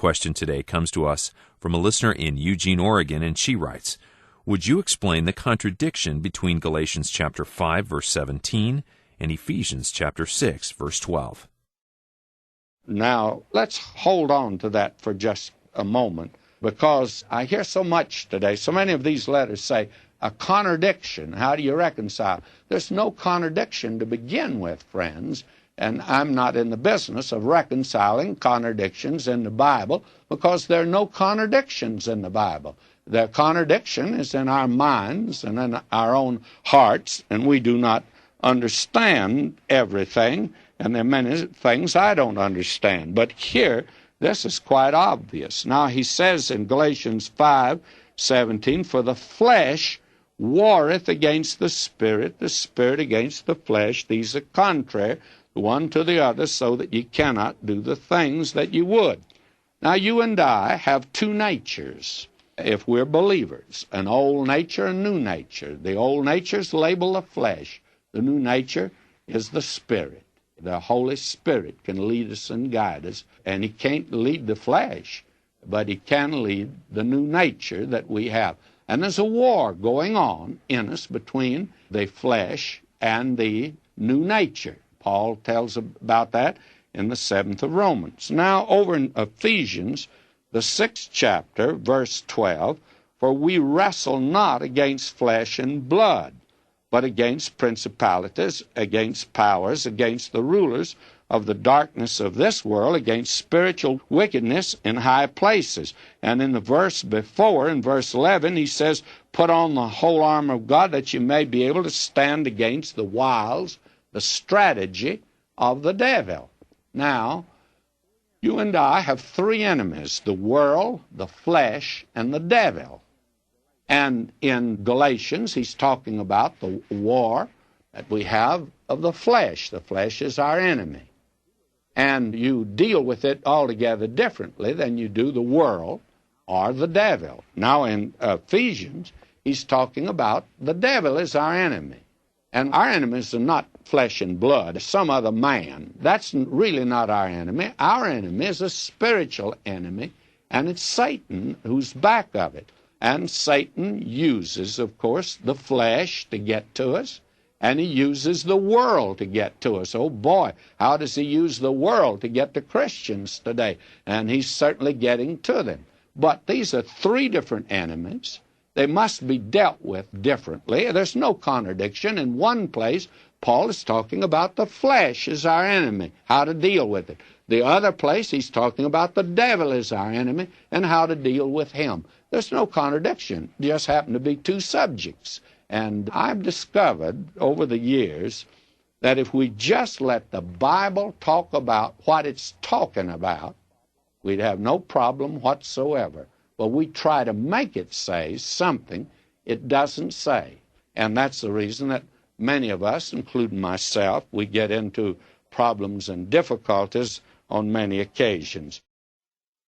question today comes to us from a listener in Eugene, Oregon, and she writes, "Would you explain the contradiction between Galatians chapter 5, verse 17, and Ephesians chapter 6, verse 12? Now, let's hold on to that for just a moment, because I hear so much today, so many of these letters say, a contradiction. How do you reconcile? There's no contradiction to begin with, friends, and I'm not in the business of reconciling contradictions in the Bible, because there are no contradictions in the Bible. The contradiction is in our minds and in our own hearts, and we do not understand everything, and there are many things I don't understand. But here, this is quite obvious. Now, he says in Galatians 5:17, "For the flesh warreth against the Spirit against the flesh. These are contrary, the one to the other, so that ye cannot do the things that ye would." Now, you and I have two natures, if we're believers, an old nature and new nature. The old nature's labeled the flesh. The new nature is the Spirit. The Holy Spirit can lead us and guide us, and He can't lead the flesh, but He can lead the new nature that we have. And there's a war going on in us between the flesh and the new nature. Paul tells about that in the 7th of Romans. Now, over in Ephesians, the 6th chapter, verse 12, "For we wrestle not against flesh and blood, but against principalities, against powers, against the rulers of the darkness of this world, against spiritual wickedness in high places." And in the verse before, in verse 11, he says, "Put on the whole armor of God, that you may be able to stand against the wiles, the strategy of the devil." Now, you and I have three enemies: the world, the flesh, and the devil. And in Galatians, he's talking about the war that we have of the flesh. The flesh is our enemy. And you deal with it altogether differently than you do the world or the devil. Now, in Ephesians, he's talking about the devil is our enemy. And our enemies are not flesh and blood, some other man. That's really not our enemy. Our enemy is a spiritual enemy, and it's Satan who's back of it. And Satan uses, of course, the flesh to get to us, and he uses the world to get to us. Oh boy, how does he use the world to get to Christians today? And he's certainly getting to them. But these are three different enemies. They must be dealt with differently. There's no contradiction. In one place, Paul is talking about the flesh is our enemy, how to deal with it. The other place, he's talking about the devil is our enemy and how to deal with him. There's no contradiction. It just happen to be two subjects. And I've discovered over the years that if we just let the Bible talk about what it's talking about, we'd have no problem whatsoever. But we try to make it say something it doesn't say. And that's the reason that many of us, including myself, we get into problems and difficulties on many occasions.